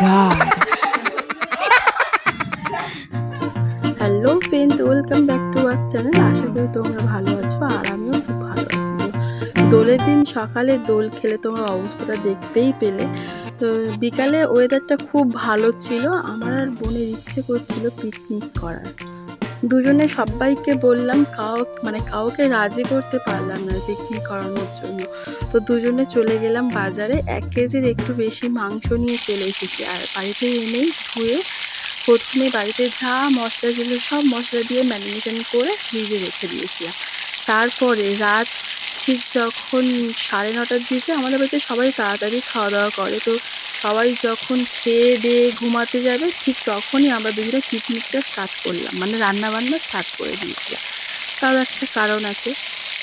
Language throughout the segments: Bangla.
God. Hello friend, welcome back to our channel. আশা করি তোমরা ভালো আছো আর আমিও খুব ভালো আছি। দোলের দিন সকালে দোল খেলে তোমরা অবস্থাটা দেখতেই পেলে। তো বিকালে ওয়েদারটা খুব ভালো ছিল, আমার আর বোনের ইচ্ছে করছিল পিকনিক করার। দুজনে সবাইকে বললাম, কাউকে রাজি করতে পারলাম না পিকনিক করানোর জন্য। তো দুজনে চলে গেলাম বাজারে, 1 কেজির একটু বেশি মাংস নিয়ে চলে এসেছি। আর বাড়িতে এনেই ধুয়ে প্রথমে বাড়িতে যা মশলা ছিল সব মশলা দিয়ে ম্যারিনেশন করে ফ্রিজে রেখে দিয়েছিলাম। তারপরে রাত ঠিক যখন 9:30টার দিকে আমাদের বাড়িতে সবাই তাড়াতাড়ি খাওয়া দাওয়া করে, তো সবাই যখন খেয়ে দিয়ে ঘুমাতে যাবে ঠিক তখনই আমরা দুজনে পিকনিকটা স্টার্ট করলাম, মানে রান্নাবান্না স্টার্ট করে দিয়েছিলাম। তার একটা কারণ আছে।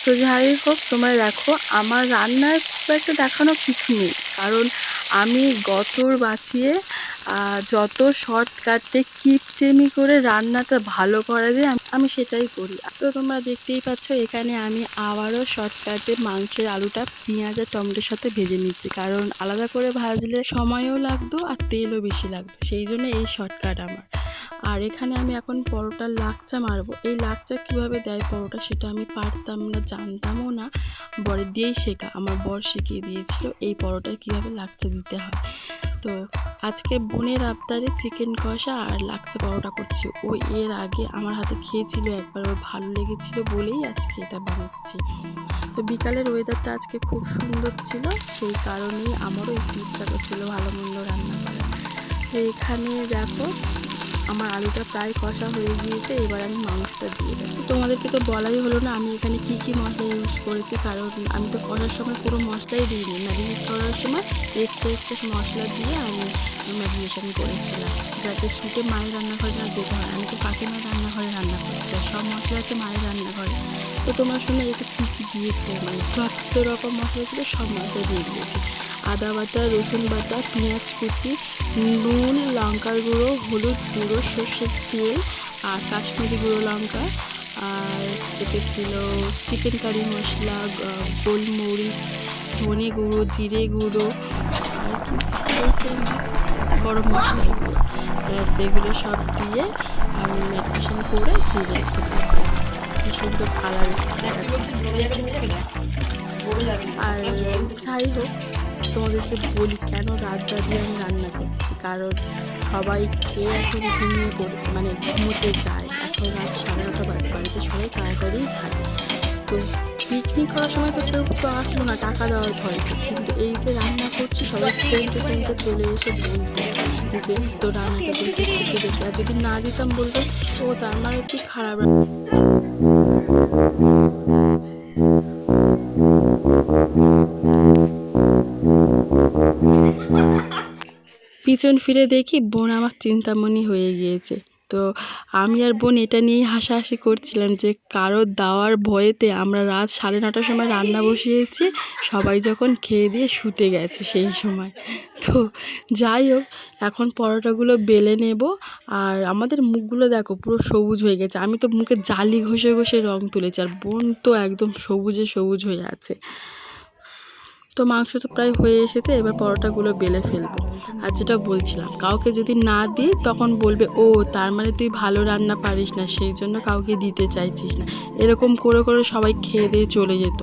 তো যাই হোক, তোমরা দেখো আমার রান্নার খুব একটা দেখানো কিছু নেই, কারণ আমি গতর বাঁচিয়ে যত শর্টকাটে কিপটেমি করে রান্নাটা ভালো করা যায় আমি সেটাই করি। তো তোমরা দেখতেই পাচ্ছ এখানে আমি আবারও শর্টকাটে মাংসের আলুটা পেঁয়াজ আর টমেটোর সাথে ভেজে নিচ্ছি, কারণ আলাদা করে ভাজলে সময়ও লাগতো আর তেলও বেশি লাগতো, সেই জন্য এই শর্টকাট আমার। আর এখানে আমি এখন পরোটার লাকচা মারবো। এই লাকচা কীভাবে দেয় পরোটা সেটা আমি পারতাম না, জানতামও না, বরের দিয়েই শেখা। আমার বর শিখিয়ে দিয়েছিল এই পরোটার কীভাবে লাকচা দিতে হয়। তো আজকে বোনের আবদারে চিকেন কষা আর লাকচা পরোটা করছি। ও এর আগে আমার হাতে খেয়েছিল একবার, ওর ভালো লেগেছিল বলেই আজকে এটা বানাচ্ছি। তো বিকালের ওয়েদারটা আজকে খুব সুন্দর ছিল, সেই কারণেই আমারও একটু ইচ্ছা করছিল ভালো মন্দ রান্না করার। তো এখানে দেখো আমার আলুটা প্রায় কষা হয়ে গিয়েছে, এবার আমি মাংসটা দিয়ে দেবো। তোমাদেরকে তো বলাই হলো না আমি এখানে কি কি মশলা ইউজ করেছি, কারণ আমি তো কষার সময় পুরো মশলাই দিইনি, ম্যারিনেট করার সময় এক্সট্রা মশলা দিয়ে আমি ম্যারিনেশন করেছিলাম, যাতে ছুটে মায়ের রান্নাঘরে না যেতে হয়। আমি তো কাকিমার রান্নাঘরে রান্না করছি আর সব মশলা আছে মায়ের রান্নাঘরে। তো তোমার শুনে এটা কী কী দিয়েছে, মানে যত রকম মশলা ছিল সব মশলা দিয়ে দিয়েছি। আদা বাটা, রসুন বাটা, পেঁয়াজ কুচি, নুন, লঙ্কার গুঁড়ো, হলুদ গুঁড়ো, সর্ষের তেল আর কাশ্মীরি গুঁড়ো লঙ্কা, আর যেটা ছিল চিকেন কারি মশলা, গোলমরিচ, ধনে গুঁড়ো, জিরে গুঁড়ো, আর কি ছিল গরম মশলা গুঁড়ো, সেগুলো সব দিয়ে আমি ম্যারিনেশন করে ফ্রিজে রেখে দিয়েছিলাম। কি সুন্দর কালার এসেছে। আর যাই হোক, তোমাদেরকে বলি কেন রাত জাগিয়ে আমি রান্না করছি, কারণ সবাই খেয়ে এখন ঘুমিয়ে পড়েছে, মানে ঘুমোতে যায়। এখন রাত 9:30 বাজে, বাড়িতে সবাই তাড়াতাড়ি খায়। তো পিকনিক করার সময় তো কেউ তো আসলো না টাকা দেওয়ার ভয়তে, কিন্তু এই যে রান্না করছি সবাই সেন্টে সেন্টে চলে এসে বলতো যে তো রান্নাটা দেখে শিখে দেখে, আর যদি না দিতাম বলতো ও তার মানে কি খারাপ। পিছন ফিরে দেখি বোন আমার চিন্তামণি হয়ে গিয়েছে। তো আমি আর বোন এটা নিয়েই হাসাহাসি করছিলাম যে কারোর দেওয়ার ভয়েতে আমরা রাত 9:30টার সময় রান্না বসিয়েছি, সবাই যখন খেয়ে দিয়ে শুতে গেছে সেই সময়। তো যাই হোক, এখন পরোটাগুলো বেলে নেব। আর আমাদের মুখগুলো দেখো পুরো সবুজ হয়ে গেছে, আমি তো মুখে জালি ঘষে ঘষে রং তুলেছি, আর বোন তো একদম সবুজে সবুজ হয়ে আছে। তো মাংস তো প্রায় হয়ে এসেছে, এবার পরোটাগুলো বেলে ফেলবো। আর যেটা বলছিলাম, কাউকে যদি না দিই তখন বলবে ও তার মানে তুই ভালো রান্না পারিস না, সেই জন্য কাউকে দিতে চাইছিস না, এরকম করে করে সবাই খেয়ে দিয়ে চলে যেত।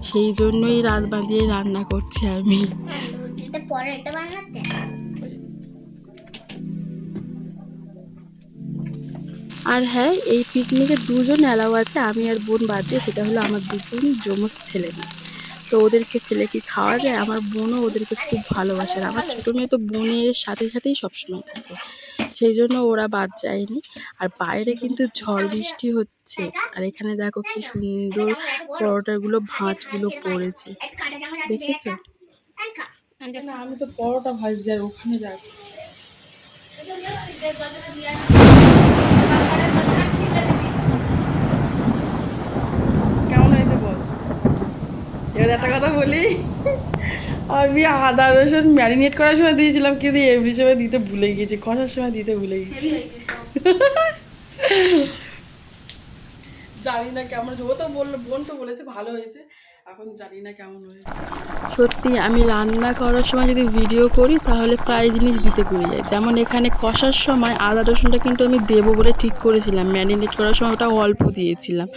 সেই জন্যই রাত বাঁধিয়ে রান্না করছি আমি। আর হ্যাঁ, এই পিকনিকে দুজন অ্যালাউ আছে, আমি আর বোন বাদ দিয়ে, সেটা হলো আমার দুজন যমজ ছেলে মেয়ে। তো ওদেরকে ফেলে কি খাওয়া যায়? আমার বোনও ওদেরকে খুব ভালোবাসে, আর আমার ছোটো মেয়ে তো বোনের সাথে সাথেই সবসময় থাকে, সেই জন্য ওরা বাদ যায়নি। আর বাইরে কিন্তু ঝড় বৃষ্টি হচ্ছে, আর এখানে দেখো কি সুন্দর পরোটাগুলো ভাঁজগুলো পড়েছে, দেখেছো? আমি তো পরোটা ভাজছি আর ওখানে দেখো কেমন হয়েছে বল। এবার একটা কথা বলি, আমি আদা রসুন ম্যারিনেট করার সময় দিয়েছিলাম, কিন্তু এমনি সময় দিতে ভুলে গিয়েছি, কষার সময় দিতে ভুলে গেছি। জানি না কেমন, ও তো বললো, বোন তো বলেছে ভালো হয়েছে। এখন জানি না কেমন হয়েছে। সত্যি আমি রান্না করার সময় যদি ভিডিও করি তাহলে প্রায় জিনিস দিতে ভুলে যাই। যেমন এখানে কষার সময় আদা রসুনটা কিন্তু আমি দেবো বলে ঠিক করেছিলাম, ম্যারিনেট করার সময় ওটা অল্প দিয়েছিলাম,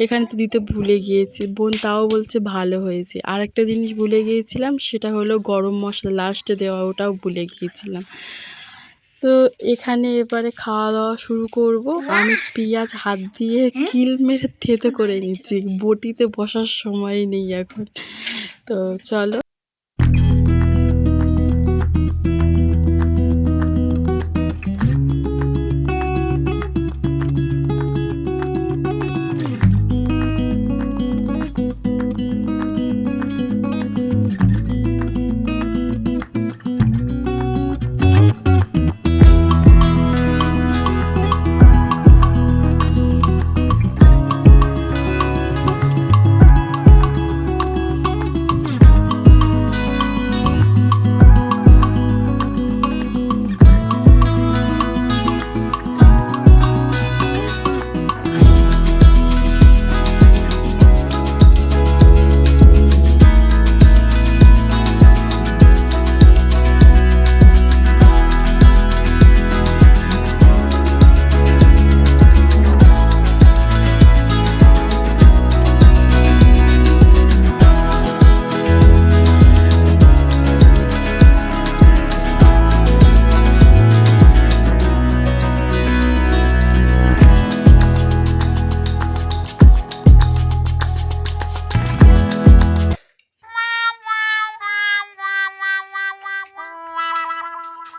এখানে তো দিতে ভুলে গিয়েছি। বোন তাও বলছে ভালো হয়েছে। আর একটা জিনিস ভুলে গিয়েছিলাম, সেটা হলো গরম মশলা লাস্টে দেওয়া, ওটাও ভুলে গিয়েছিলাম। তো এখানে এবারে খাওয়া দাওয়া শুরু করব। আমি পেঁয়াজ হাত দিয়ে কিল মেরে থেতো করে নিচ্ছি, বটিতে বসার সময় নেই এখন। তো চলো।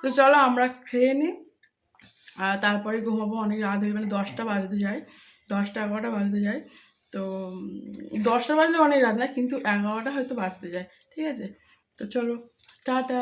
তো চলো আমরা খেয়ে নিই, আর তারপরে ঘুমাবো। অনেক রাত হয়ে মানে 10টা বাজতে যায়, 10টা 11টা বাজতে যায়। তো 10টা বাজলে অনেক রাত না, কিন্তু 11টা হয়তো বাজতে যায়। ঠিক আছে, তো চলো টাটা।